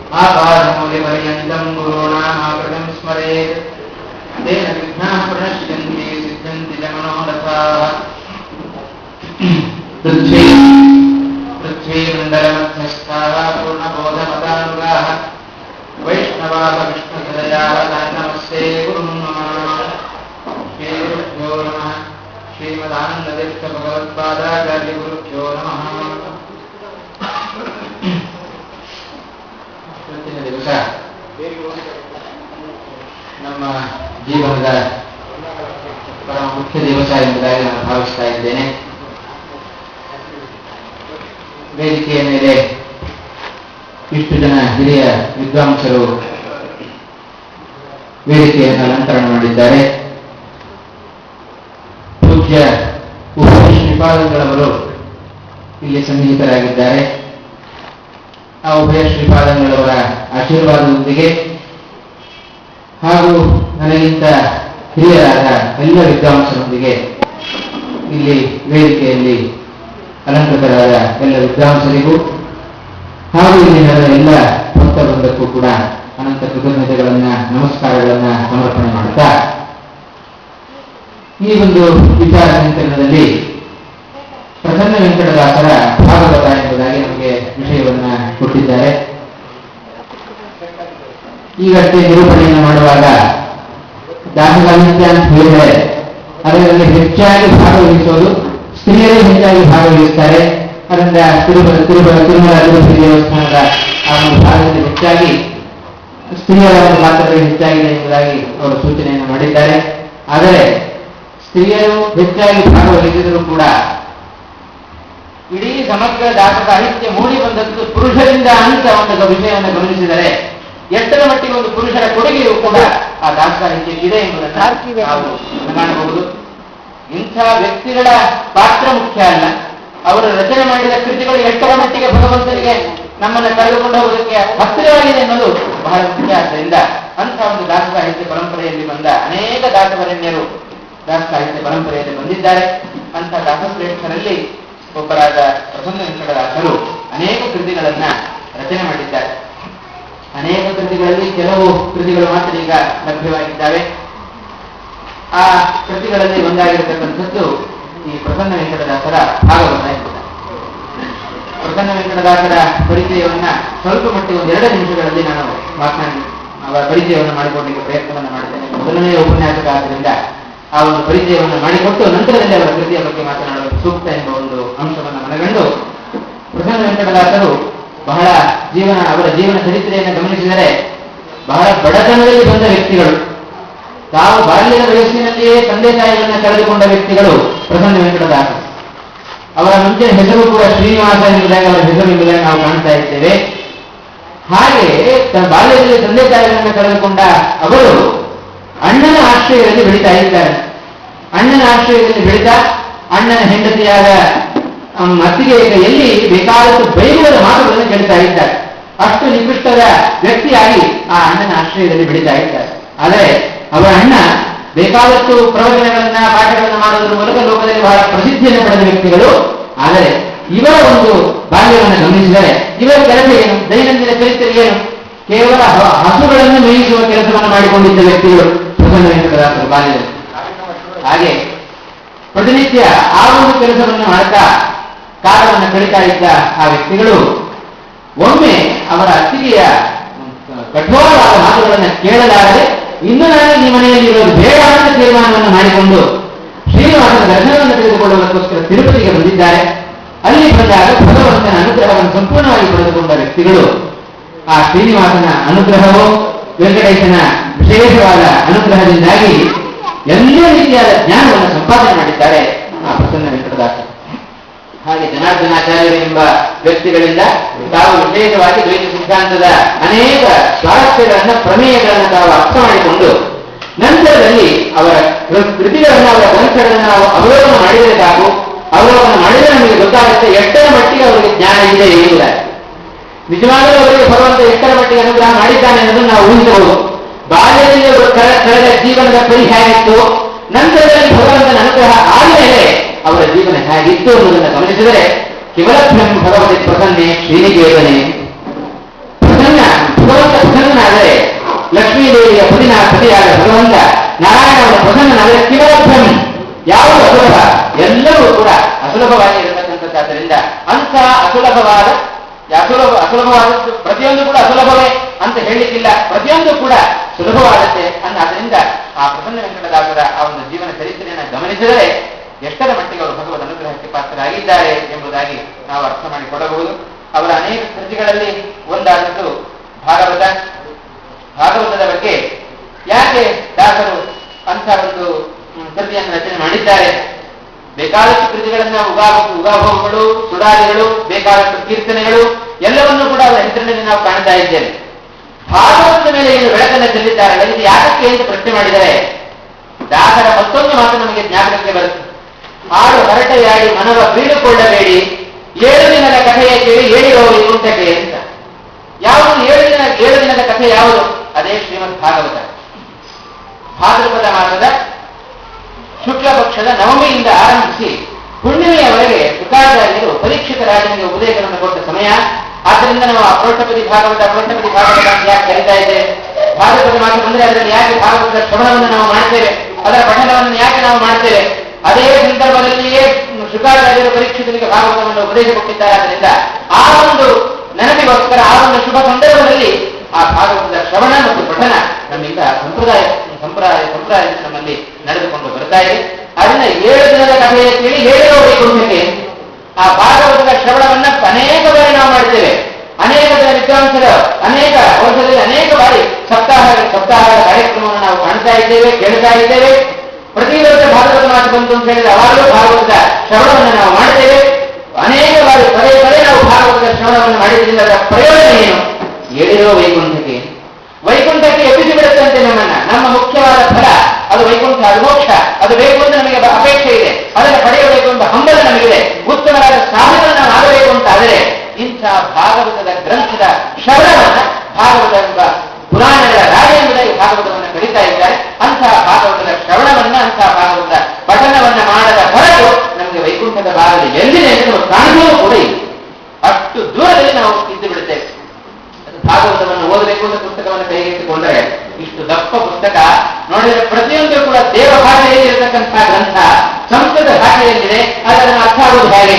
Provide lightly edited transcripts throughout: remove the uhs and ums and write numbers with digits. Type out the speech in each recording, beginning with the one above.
आपादमौलिपर्यन्तं गुरूणामाकृतं स्मरेत् तेन विघ्नाः प्रणश्यन्ति सिद्ध्यन्ति च मनोरथाः। पृथ्वीमण्डलमध्यस्थाः पूर्णबोधमतानुगाः वैष्णवाः विष्णुहृदयाः तान् नमस्ते गुरुं नमः। श्रीगुरुभ्यो नमः। श्रीमदानन्दतीर्थभगवत्पादाचार्यगुरुभ्यो नमः। ಇವತ್ತಿನ ದಿವಸ ನಮ್ಮ ಜೀವನದ ಪರಮ ಮುಖ್ಯ ದಿವಸ ಎಂಬುದಾಗಿ ನಾನು ಭಾವಿಸ್ತಾ ಇದ್ದೇನೆ. ವೇದಿಕೆಯ ಮೇಲೆ ಇಷ್ಟು ಜನ ಹಿರಿಯ ವಿದ್ವಾಂಸರು ವೇದಿಕೆಯನ್ನು ಅಲಂಕರಣ ಮಾಡಿದ್ದಾರೆ. ಪೂಜ್ಯ ಉಭಯ ಶ್ರೀಪಾದಂಗಳವರು ಇಲ್ಲಿ ಸನ್ನಿಹಿತರಾಗಿದ್ದಾರೆ. ಆ ಉಭಯ ಶ್ರೀಪಾದಂಗಳವರ ಆಶೀರ್ವಾದದೊಂದಿಗೆ ಹಾಗೂ ನನಗಿಂತ ಹಿರಿಯರಾದ ಎಲ್ಲ ವಿದ್ವಾಂಸರೊಂದಿಗೆ ಇಲ್ಲಿ ವೇದಿಕೆಯಲ್ಲಿ ಅಲಂಕೃತರಾದ ಎಲ್ಲ ವಿದ್ವಾಂಸರಿಗೂ ಹಾಗೂ ಇಲ್ಲಿ ನಡೆದ ಎಲ್ಲ ಭಕ್ತವೃಂದಕ್ಕೂ ಕೂಡ ಅನಂತ ಕೃತಜ್ಞತೆಗಳನ್ನ ನಮಸ್ಕಾರಗಳನ್ನ ಸಮರ್ಪಣೆ ಮಾಡುತ್ತಾ ಈ ಒಂದು ವಿಚಾರ ಸಂಕಲನದಲ್ಲಿ ಪ್ರಸನ್ನ ವೆಂಕಟದಾಸರ ಭಾಗವತ ಎಂಬುದಾಗಿ ನಮಗೆ ವಿಷಯವನ್ನ ಕೊಟ್ಟಿದ್ದಾರೆ. ಈಗಷ್ಟೇ ನಿರೂಪಣೆಯನ್ನು ಮಾಡುವಾಗ ದಾಸಗಾಹಿತ್ಯ ಅಂತ ಹೇಳಿದರೆ ಅದರಲ್ಲಿ ಹೆಚ್ಚಾಗಿ ಭಾಗವಹಿಸೋದು ಸ್ತ್ರೀಯರೇ ಹೆಚ್ಚಾಗಿ ಭಾಗವಹಿಸುತ್ತಾರೆ. ಅದರಿಂದ ತಿರುಪತಿ ದೇವಸ್ಥಾನದ ಆ ಒಂದು ಭಾಗದಲ್ಲಿ ಹೆಚ್ಚಾಗಿ ಸ್ತ್ರೀಯರ ಒಂದು ಪಾತ್ರದಲ್ಲಿ ಹೆಚ್ಚಾಗಿದೆ ಎಂಬುದಾಗಿ ಅವರು ಸೂಚನೆಯನ್ನು ಮಾಡಿದ್ದಾರೆ. ಆದರೆ ಸ್ತ್ರೀಯರು ಹೆಚ್ಚಾಗಿ ಭಾಗವಹಿಸಿದರೂ ಕೂಡ ಇಡೀ ಸಮಗ್ರ ದಾಸ ಸಾಹಿತ್ಯ ಮೂಡಿ ಬಂದದ್ದು ಪುರುಷರಿಂದ ಅಂತ ಒಂದು ವಿಷಯವನ್ನು ಗಮನಿಸಿದರೆ ಎಷ್ಟರ ಮಟ್ಟಿಗೆ ಒಂದು ಪುರುಷರ ಕೊಡುಗೆಯೂ ಕೂಡ ಆ ದಾಸ ಸಾಹಿತ್ಯಕ್ಕಿದೆ ಎಂಬುದನ್ನು ನಾವು ಕಾಣಬಹುದು. ಇಂಥ ವ್ಯಕ್ತಿಗಳ ಪಾತ್ರ ಮುಖ್ಯ ಅಲ್ಲ, ಅವರು ರಚನೆ ಮಾಡಿದ ಕೃತಿಗಳು ಎಷ್ಟರ ಮಟ್ಟಿಗೆ ಭಗವಂತನಿಗೆ ನಮ್ಮನ್ನು ಕರೆದುಕೊಂಡು ಹೋಗೋದಕ್ಕೆ ಹತ್ತಿರವಾಗಿದೆ ಅನ್ನೋದು ಬಹಳ ಮುಖ್ಯ. ಆದ್ದರಿಂದ ಅಂಥ ಒಂದು ದಾಸ ಸಾಹಿತ್ಯ ಪರಂಪರೆಯಲ್ಲಿ ಬಂದ ಅನೇಕ ದಾಸವರಣ್ಯರು ದಾಸ ಸಾಹಿತ್ಯ ಪರಂಪರೆಯಲ್ಲಿ ಬಂದಿದ್ದಾರೆ. ಅಂಥ ದಾಸಶ್ರೇಷ್ಠರಲ್ಲಿ ಒಬ್ಬರಾದ ಪ್ರಸನ್ನ ವೆಂಕಟದಾಸರು ಅನೇಕ ಕೃತಿಗಳನ್ನ ರಚನೆ ಮಾಡಿದ್ದಾರೆ. ಅನೇಕ ಕೃತಿಗಳಲ್ಲಿ ಕೆಲವು ಕೃತಿಗಳು ಮಾತ್ರ ಈಗ ಲಭ್ಯವಾಗಿದ್ದಾವೆ. ಆ ಕೃತಿಗಳಲ್ಲಿ ಒಂದಾಗಿರತಕ್ಕಂಥದ್ದು ಈ ಪ್ರಸನ್ನ ವೆಂಕಟದಾಸರ ಭಾಗವತ ಎಂಬುದು. ಪ್ರಸನ್ನ ವೆಂಕಟದಾಸರ ಪರಿಚಯವನ್ನ ಸ್ವಲ್ಪ ಮಟ್ಟಿಗೆ ಒಂದು 2 ನಿಮಿಷಗಳಲ್ಲಿ ನಾನು ಮಾತನಾಡಿ ಅವರ ಪರಿಚಯವನ್ನು ಮಾಡಿಕೊಡಲಿಕ್ಕೆ ಪ್ರಯತ್ನವನ್ನು ಮಾಡುತ್ತೇನೆ. ಮೊದಲನೇ ಉಪನ್ಯಾಸಕ ಆದ್ದರಿಂದ ಆ ಒಂದು ಪರಿಚಯವನ್ನು ಮಾಡಿಕೊಟ್ಟು ನಂತರದಲ್ಲಿ ಅವರ ಕೃತಿಯ ಬಗ್ಗೆ ಮಾತನಾಡಲು ಸೂಕ್ತ ಎಂಬ ಒಂದು ಅಂಶವನ್ನು ಮನಗಂಡು ಪ್ರಸನ್ನ ವೆಂಕಟದಾಸರು ಅವರ ಜೀವನ ಚರಿತ್ರೆಯನ್ನು ಗಮನಿಸಿದರೆ ಬಹಳ ಬಡತನದಲ್ಲಿ ಬಂದ ವ್ಯಕ್ತಿಗಳು. ತಾವು ಬಾಲ್ಯದ ವಯಸ್ಸಿನಲ್ಲಿಯೇ ತಂದೆ ತಾಯಿಗಳನ್ನು ಕಳೆದುಕೊಂಡ ವ್ಯಕ್ತಿಗಳು ಪ್ರಸನ್ನ ವೆಂಕಟದಾಸರು. ಅವರ ಮುಂಚೆ ಹೆಸರು ಕೂಡ ಶ್ರೀನಿವಾಸ ಎಂಬುದಾಗಿ ಅವರ ಹೆಸರು ಎಂಬುದಾಗಿ ನಾವು ಕಾಣ್ತಾ ಇದ್ದೇವೆ. ಹಾಗೆ ಬಾಲ್ಯದಲ್ಲಿ ತಂದೆ ತಾಯಿಗಳನ್ನು ಕಳೆದುಕೊಂಡ ಅವರು ಅಣ್ಣನ ಆಶ್ರಯದಲ್ಲಿ ಬೆಳೀತಾ ಇದ್ದಾರೆ. ಅಣ್ಣನ ಆಶ್ರಯದಲ್ಲಿ ಬೆಳೀತಾ ಅಣ್ಣನ ಹೆಂಡತಿಯಾದ ಅತ್ತಿಗೆ ಎಲ್ಲಿ ಬೇಕಾದಷ್ಟು ಬೈಗುವ ಮಾತುಗಳನ್ನು ಕೇಳ್ತಾ ಇದ್ದಾರೆ. ಅಷ್ಟು ನಿಕೃಷ್ಟದ ವ್ಯಕ್ತಿಯಾಗಿ ಆ ಅಣ್ಣನ ಆಶ್ರಯದಲ್ಲಿ ಬೆಳೀತಾ ಇದ್ದಾರೆ. ಆದರೆ ಅವರ ಅಣ್ಣ ಬೇಕಾದಷ್ಟು ಪ್ರವಚನಗಳನ್ನ ಪಾಠಗಳನ್ನು ಮಾಡೋದ್ರ ಮೂಲಕ ಲೋಕದಲ್ಲಿ ಬಹಳ ಪ್ರಸಿದ್ಧಿಯನ್ನು ಪಡೆದ ವ್ಯಕ್ತಿಗಳು. ಆದರೆ ಇವರ ಒಂದು ಬಾಲ್ಯವನ್ನು ಗಮನಿಸಿದರೆ ಇವರ ಕೆಲಸ ಏನು, ದೈನಂದಿನ ಚರಿತ್ರೆ ಏನು, ಕೇವಲ ಹಸುಗಳನ್ನು ಮೇಯಿಸುವ ಕೆಲಸವನ್ನು ಮಾಡಿಕೊಂಡಿದ್ದ ವ್ಯಕ್ತಿಗಳು ಪ್ರಸನ್ನ ವೆಂಕಟದಾಸರು ಬಾಲ್ಯದಲ್ಲಿ. ಹಾಗೆ ಪ್ರತಿನಿತ್ಯ ಆ ಒಂದು ಕೆಲಸವನ್ನು ಮಾಡ್ತಾ ಕಾಲವನ್ನು ಕಳೀತಾ ಇದ್ದ ಆ ವ್ಯಕ್ತಿಗಳು ಒಮ್ಮೆ ಅವರ ಅತ್ತಿಗೆಯ ಕಠೋರವಾದ ಮಾತುಗಳನ್ನು ಕೇಳಲಾರದೆ ಇನ್ನು ನಾನು ಈ ಮನೆಯಲ್ಲಿ ಇರೋದು ಬೇಡ ಅಂತ ತೀರ್ಮಾನವನ್ನು ಮಾಡಿಕೊಂಡು ಶ್ರೀನಿವಾಸನ ದರ್ಶನವನ್ನು ತೆಗೆದುಕೊಳ್ಳುವುದಕ್ಕೋಸ್ಕರ ತಿರುಪತಿಗೆ ಬಂದಿದ್ದಾರೆ. ಅಲ್ಲಿ ಬಂದಾಗ ಭಗವಂತನ ಅನುಗ್ರಹವನ್ನು ಸಂಪೂರ್ಣವಾಗಿ ಪಡೆದುಕೊಂಡ ವ್ಯಕ್ತಿಗಳು ಆ ಶ್ರೀನಿವಾಸನ ಅನುಗ್ರಹವು ವೆಂಕಟೇಶನ ವಿಶೇಷವಾದ ಅನುಗ್ರಹದಿಂದಾಗಿ ಎಲ್ಲ ರೀತಿಯಾದ ಜ್ಞಾನವನ್ನು ಸಂಪಾದನೆ ಮಾಡಿದ್ದಾರೆ ಆ ಪ್ರಸನ್ನ ವೆಂಕಟದಾಸರು. ಹಾಗೆ ಜನಾರ್ದನಾಚಾರ್ಯರು ಎಂಬ ವ್ಯಕ್ತಿಗಳಿಂದ ತಾವು ವಿಶೇಷವಾಗಿ ದ್ವೈತ ಸಿದ್ಧಾಂತದ ಅನೇಕ ಸ್ವಾರಸ್ಯಗಳನ್ನು ಪ್ರಮೇಯಗಳನ್ನು ತಾವು ಅರ್ಥ ಮಾಡಿಕೊಂಡು ನಂತರದಲ್ಲಿ ಅವರ ಕೃತಿಗಳನ್ನು ಅವರ ಗ್ರಂಥಗಳನ್ನು ನಾವು ಅವಲೋಕನ ಮಾಡಿದರೆ ಸಾಕು. ಅವಲೋಕನ ಮಾಡಿದರೆ ನಮಗೆ ಗೊತ್ತಾಗುತ್ತೆ ಎಷ್ಟರ ಮಟ್ಟಿಗೆ ಅವರಿಗೆ ಜ್ಞಾನ ಇದೆ ಎಂಬುದಾಗಿ. ನಿಜವಾಗಲೂ ಅವರಿಗೆ ಭಗವಂತ ಎಷ್ಟರ ಮಟ್ಟಿಗೆ ಅನುಗ್ರಹ ಮಾಡಿದ್ದಾನೆ ಅನ್ನೋದನ್ನು ನಾವು ಊಹಿಸಬಹುದು. ಬಾಲ್ಯದಲ್ಲಿ ಅವರು ಕಳೆದ ಜೀವನದ ಪರಿ ಹೇಗಿತ್ತು, ನಂತರದಲ್ಲಿ ಭಗವಂತನ ಅನುಗ್ರಹ ಆದಮೇಲೆ ಅವರ ಜೀವನ ಹೇಗಿತ್ತು ಅನ್ನೋದನ್ನು ಗಮನಿಸಿದರೆ ಕಿವಲಭ್ಯಂ ಭಗವತಿ ಪ್ರಸನ್ನೆ ಶ್ರೀನಿಕೇತನೆ. ಪ್ರಸನ್ನ ಲಕ್ಷ್ಮೀದೇವಿಯ ಪುದಿನ ಪತಿಯಾದ ಭಗವಂತ ನಾರಾಯಣನ ಪ್ರಸನ್ನನಾದರೆ ಕಿಮಲಭ್ಯಂ ಯಾವುದು ಅಸುಲಭ, ಎಲ್ಲವೂ ಕೂಡ ಅಸುಲಭವಾಗಿ ಇರತಕ್ಕಂಥದ್ದಾದ್ದರಿಂದ ಅಂಥ ಅಸುಲಭವಾದದ್ದು ಪ್ರತಿಯೊಂದು ಕೂಡ ಅಸುಲಭವೇ ಅಂತ ಹೇಳಲಿಕ್ಕಿಲ್ಲ, ಪ್ರತಿಯೊಂದು ಕೂಡ ಸುಲಭವಾದದ್ದೇ ಆದ್ದರಿಂದ ಆ ಪ್ರಸನ್ನ ವೆಂಕಟದಾಸರ ಆ ಒಂದು ಜೀವನ ಚರಿತ್ರೆಯನ್ನು ಗಮನಿಸಿದರೆ ಎಷ್ಟರ ಮಟ್ಟಿಗೆ ಅವರು ಭಗವದ್ ಅನುಗ್ರಹಕ್ಕೆ ಪಾತ್ರರಾಗಿದ್ದಾರೆ ಎಂಬುದಾಗಿ ನಾವು ಅರ್ಥ ಮಾಡಿಕೊಳ್ಳಬಹುದು. ಅವರ ಅನೇಕ ಕೃತಿಗಳಲ್ಲಿ ಒಂದಾದದ್ದು ಭಾಗವತದ ಬಗ್ಗೆ ಯಾಕೆ ದಾಸರು ಅಂಥ ಒಂದು ಕೃತಿಯನ್ನು ರಚನೆ ಮಾಡಿದ್ದಾರೆ. ಬೇಕಾದಷ್ಟು ಕೃತಿಗಳನ್ನ ಉಗಾಭೋಗಗಳು, ಸುಡಾದಿಗಳು, ಬೇಕಾದಷ್ಟು ಕೀರ್ತನೆಗಳು ಎಲ್ಲವನ್ನೂ ಕೂಡ ಅವರ ಹೆಸರಿನಲ್ಲಿ ನಾವು ಕಾಣ್ತಾ ಇದ್ದೇವೆ. ಭಾಗವತದ ಮೇಲೆ ಏನು ಬೆಳಕನ್ನು ಚೆಲ್ಲಿದ್ದಾರೆ ಇದು ಯಾಕೆ ಎಂದು ಪ್ರಶ್ನೆ ಮಾಡಿದರೆ ದಾಸರ ಮತ್ತೊಂದು ಮಾತು ನಮಗೆ ಜ್ಞಾಪಕಕ್ಕೆ ಬರುತ್ತೆ. ಹಾಡು ಹರಟೆಯಾಡಿ ಮನವ ಬೀಳುಕೊಳ್ಳಬೇಡಿ, 7 ದಿನದ ಕಥೆಯ ಕೇಳಿ ಹೇಳಿರೋ ಉಂಟಕೆ ಅಂತ. ಯಾವುದು 7 ದಿನದ ಕಥೆ ಯಾವುದು? ಅದೇ ಶ್ರೀಮದ್ ಭಾಗವತ. ಭಾದ್ರಪದ ಮಾಸದ ಶುಕ್ಲ ಪಕ್ಷದ ನವಮಿಯಿಂದ ಆರಂಭಿಸಿ ಹುಣ್ಣಿಮೆಯವರೆಗೆ ಶುಕಾಚಾರ್ಯರು ಪರೀಕ್ಷಿತ ರಾಜನಿಗೆ ಉಪದೇಶವನ್ನು ಕೊಟ್ಟ ಸಮಯ. ಆದ್ದರಿಂದ ನಾವು ಅಪ್ರೋಷ್ಟಪದಿ ಭಾಗವತ ಅಂತ ಯಾಕೆ ಕರೀತಾ ಇದ್ದೇವೆ? ಭಾಗವತ ಮಾಸ ಬಂದರೆ ಅದರಲ್ಲಿ ಯಾಕೆ ಭಾಗವತದ ಶ್ರವಣವನ್ನು ನಾವು ಮಾಡ್ತೇವೆ, ಅದರ ಪಠಣವನ್ನು ಯಾಕೆ ನಾವು ಮಾಡ್ತೇವೆ? ಅದೇ ಸಂದರ್ಭದಲ್ಲಿಯೇ ಶುಕಾಚಾರ್ಯರು ಪರೀಕ್ಷಿತನಿಗೆ ಭಾಗವತವನ್ನು ಉಪದೇಶ ಕೊಟ್ಟಿದ್ದಾರೆ. ಆದ್ದರಿಂದ ಆ ಒಂದು ನೆನಪಿಗೋಸ್ಕರ ಆ ಒಂದು ಶುಭ ಸಂದರ್ಭದಲ್ಲಿ ಆ ಭಾಗವತದ ಶ್ರವಣ ಮತ್ತು ಪಠಣ ನಮ್ಮಿಂದ ಸಂಪ್ರದಾಯ ನಮ್ಮಲ್ಲಿ ನಡೆದುಕೊಂಡು ಬರ್ತಾ ಇದೆ. ಅದನ್ನ 7 ದಿನದ ಕಥೆಯ ಕೇಳಿ ಹೇಳಿರೋ ವೈಕುಂಠಕ್ಕೆ ಆ ಭಾಗವತದ ಶ್ರವಣವನ್ನ ಅನೇಕ ಬಾರಿ ನಾವು ಮಾಡ್ತೇವೆ. ಅನೇಕ ಜನ ವಿದ್ವಾಂಸರು ಅನೇಕ ವರ್ಷದಲ್ಲಿ ಅನೇಕ ಬಾರಿ ಸಪ್ತಾಹದ ಕಾರ್ಯಕ್ರಮವನ್ನು ನಾವು ಕಾಣ್ತಾ ಇದ್ದೇವೆ, ಕೇಳ್ತಾ ಇದ್ದೇವೆ. ಪ್ರತಿ ವರ್ಷ ಭಾಗವತ ಮಾಸ ಬಂತು ಅಂತ ಹೇಳಿದ್ರೆ ಅವಾಗಲೂ ಭಾಗವತದ ಶ್ರವಣವನ್ನು ನಾವು ಮಾಡ್ತೇವೆ. ಅನೇಕ ಬಾರಿ ಪದೇ ನಾವು ಭಾಗವತದ ಶ್ರವಣವನ್ನು ಮಾಡಿದ್ರಿಂದ ಅದರ ಪ್ರಯೋಜನ ಏನು? ಹೇಳಿರೋ ವೈಕುಂಠಕ್ಕೆ ಎಬ್ಬಿಸಿ ಬಿಡುತ್ತಂತೆ ನಮ್ಮನ್ನ. ನಮ್ಮ ಮುಖ್ಯವಾದ ಫಲ ಅದು ವೈಕುಂಠ, ಅದು ಮೋಕ್ಷ, ಅದು ಬೇಕು ಅಂತ ನಮಗೆ ಅಪೇಕ್ಷೆ ಇದೆ, ಅದನ್ನು ಪಡೆಯಬೇಕು ಎಂಬ ಹಂಬಲ ನಮಗಿದೆ, ಉತ್ತಮವಾದ ಸಾಧನೆಯನ್ನು ನಾವು ಆಗಬೇಕು ಅಂತ ಆದರೆ ಇಂಥ ಭಾಗವತದ ಗ್ರಂಥದ ಶ್ರವಣವನ್ನ ಭಾಗವತ ಎಂಬ ಪುರಾಣಗಳ ರಾಜ ಎಂಬುದಾಗಿ ಭಾಗವತವನ್ನು ಕರೀತಾ ಇದ್ದಾರೆ. ಅಂತಹ ಭಾಗವತದ ಶ್ರವಣವನ್ನ, ಅಂತಹ ಭಾಗವತದ ಪಠಣವನ್ನ ಮಾಡದ ಹೊರತು ನಮಗೆ ವೈಕುಂಠದ ಭಾಗದಲ್ಲಿ ಎಲ್ಲಿದೆ ಎಂದು ನಾವು ಕಾಣುವುದು ಕೂಡ ಇಲ್ಲ. ಅಷ್ಟು ದೂರದಲ್ಲಿ ನಾವು ಇದ್ದು ಬಿಡುತ್ತೇವೆ. ಭಾಗವತವನ್ನು ಓದಬೇಕು ಅಂತ ಪುಸ್ತಕವನ್ನು ಕೈಗೆತ್ತಿಕೊಂಡ್ರೆ ಇಷ್ಟು ದಪ್ಪ ಪುಸ್ತಕ ನೋಡಿದರೆ ಪ್ರತಿಯೊಂದು ಕೂಡ ದೇವ ಭಾಷೆಯಲ್ಲಿ ಇರತಕ್ಕಂತಹ ಗ್ರಂಥ ಸಂಸ್ಕೃತ ಭಾಷೆಯಲ್ಲಿದೆ. ಅದನ್ನು ಅರ್ಥ ಆಗುವುದು ಹೇಗೆ?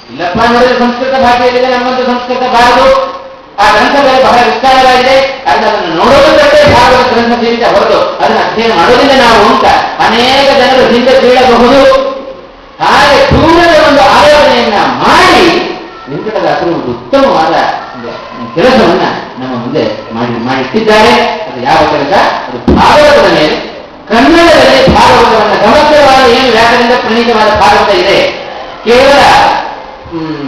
ಇಲ್ಲಪ್ಪ ನೋಡಿದ್ರೆ ಸಂಸ್ಕೃತ ಭಾಷೆಯಲ್ಲಿದೆ, ನಮ್ಮಂತೂ ಸಂಸ್ಕೃತ ಬಾರದು. ಆ ಗ್ರಂಥದಲ್ಲಿ ಬಹಳ ವಿಸ್ತಾರವಾಗಿದೆ, ಅದನ್ನು ನೋಡೋದಕ್ಕೆ ಭಾಗವತ ಗ್ರಂಥ ಸೀಮಿತ ಹೊರತು ಅದನ್ನು ಅಧ್ಯಯನ ಮಾಡೋದಿಲ್ಲ ನಾವು ಅಂತ ಅನೇಕ ಜನರು ಹಿಂದೆ ಬೀಳಬಹುದು. ಹಾಗೆ ದೂರದ ಒಂದು ಆಲೋಚನೆಯನ್ನ ಮಾಡಿ ವೆಂಕಟದಾಸರು ಒಂದು ಉತ್ತಮವಾದ ಕೆಲಸವನ್ನ ನಮ್ಮ ಮುಂದೆ ಮಾಡಿಟ್ಟಿದ್ದಾರೆ. ಅದು ಯಾವ ಕೆಲಸ? ಅದು ಭಾಗವತದ ಮೇಲೆ ಕನ್ನಡದಲ್ಲಿ ಭಾಗವತವನ್ನ ಸಮಗ್ರವಾದ ಏನು ವ್ಯಾಕರಣದ ಪ್ರಣೀತವಾದ ಭಾಗವತ ಇದೆ. ಕೇವಲ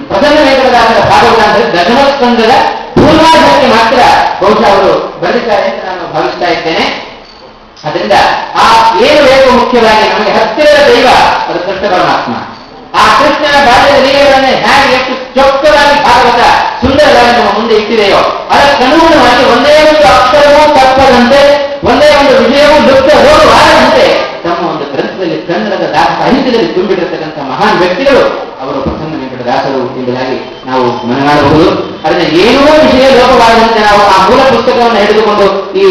ಪ್ರಸನ್ನ ವೆಂಕಟದಾಸರ ಭಾಗವತ ಅಂದರೆ ದಶಮಸ್ಕಂದದ ಪೂರ್ವಾರ್ಧಕ್ಕೆ ಮಾತ್ರ ಬಹುಶಃ ಅವರು ಬರೆದಿದ್ದಾರೆ ಅಂತ ನಾನು ಭಾವಿಸ್ತಾ ಇದ್ದೇನೆ. ಅದರಿಂದ ಆ ಏನು ಬೇಕು ಮುಖ್ಯವಾಗಿ ನಮಗೆ ಹತ್ತಿರದ ದೈವ ಅದು ಕೃಷ್ಣ ಪರಮಾತ್ಮ. ಆ ಕೃಷ್ಣನ ಬಾಲ್ಯದ ಲೀಲೆಗಳನ್ನೇ ಹೇಗೆ ಎಷ್ಟು ಚೊಕ್ಕವಾಗಿ ಭಾಗವತ ಸುಂದರವಾಗಿ ನಮ್ಮ ಮುಂದೆ ಇಟ್ಟಿದೆಯೋ ಅದಕ್ಕನುಗುಣವಾಗಿ ಒಂದೇ ಒಂದು ಅಕ್ಷರವೂ ತಪ್ಪದಂತೆ, ಒಂದೇ ಒಂದು ವಿಷಯವೂ ಲುಪ್ತ ಹೋಗಬಾರದಂತೆ ತಮ್ಮ ಒಂದು ಗ್ರಂಥದಲ್ಲಿ ಕನ್ನಡದ ಸಾಹಿತ್ಯದಲ್ಲಿ ತುಂಬಿಟ್ಟಿರತಕ್ಕಂಥ ಮಹಾನ್ ವ್ಯಕ್ತಿಗಳು ಅವರು ಪ್ರಸನ್ನ ವೆಂಕಟದಾಸರು ಎಂಬುದಾಗಿ ನಾವು ಮನಗಾಣಬಹುದು. ಅದನ್ನ ಏನೋ ವಿಷಯ ಲೋಪವಾದಂತೆ ನಾವು ಆ ಮೂಲ ಪುಸ್ತಕವನ್ನು ಹಿಡಿದುಕೊಂಡು ಈ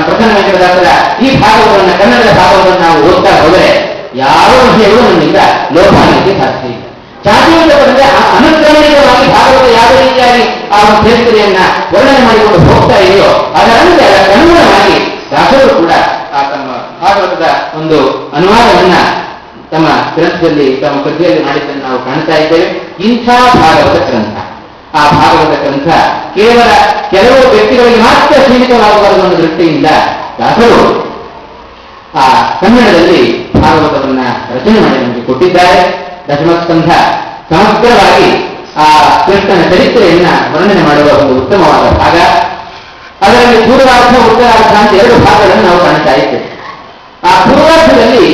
ಪ್ರಸನ್ನ ವೆಂಕಟದಾಸರ ಈ ಭಾಗವತವನ್ನು ಕನ್ನಡದ ಭಾಗವತವನ್ನು ನಾವು ಓದ್ತಾ ಹೋದರೆ ಯಾವ ವಿಷಯಗಳು ನಮ್ಮಿಂದ ಲೋಪ ಆಗಲಿಕ್ಕೆ ಸಾಧ್ಯ ಇಲ್ಲ. ಜಾತಿ ಅಂತ ಬಂದ್ರೆ ಅನುಕ್ರಮಣಿಕವಾಗಿ ಭಾಗವತ ಯಾವ ರೀತಿಯಾಗಿ ಆ ಒಂದು ಚರಿತ್ರೆಯನ್ನ ವರ್ಣನೆ ಮಾಡಿಕೊಂಡು ಹೋಗ್ತಾ ಇದೆಯೋ ಅದರಂತೆ ಅದಕ್ಕನುಗುಣವಾಗಿ ದಾಸರು ಕೂಡ ಆ ತಮ್ಮ ಭಾಗವತದ ಒಂದು ಅನುವಾದವನ್ನ ತಮ್ಮ ಗ್ರಂಥದಲ್ಲಿ ತಮ್ಮ ಕೃತಿಯಲ್ಲಿ ಮಾಡಿದ್ದನ್ನು ನಾವು ಕಾಣ್ತಾ ಇದ್ದೇವೆ. ಇಂಥ ಭಾಗವತ ಗ್ರಂಥ, ಆ ಭಾಗವತ ಗ್ರಂಥ ಕೇವಲ ಕೆಲವು ವ್ಯಕ್ತಿಗಳಿಗೆ ಮಾತ್ರ ಸೀಮಿತವಾಗಬಾರದು ಅನ್ನೋ ದೃಷ್ಟಿಯಿಂದ ದಾಸರು ಆ ಕನ್ನಡದಲ್ಲಿ ಭಾಗವತವನ್ನ ರಚನೆ ಮಾಡಿ ನಮಗೆ ಕೊಟ್ಟಿದ್ದಾರೆ. ದಶಮಸ್ಕಂಧ ಸಮಗ್ರವಾಗಿ ಆ ಕೃಷ್ಣನ ಚರಿತ್ರೆಯನ್ನ ವರ್ಣನೆ ಮಾಡುವ ಒಂದು ಉತ್ತಮವಾದ ಭಾಗ. ಅದರಲ್ಲಿ ಪೂರ್ವಾರ್ಧ ಉತ್ತರಾರ್ಧ ಅಂತ 2 ಭಾಗಗಳನ್ನು ನಾವು ಕಾಣ್ತಾ ಇದ್ದೇವೆ. ಆ ಪೂರ್ವಾರ್ಧದಲ್ಲಿ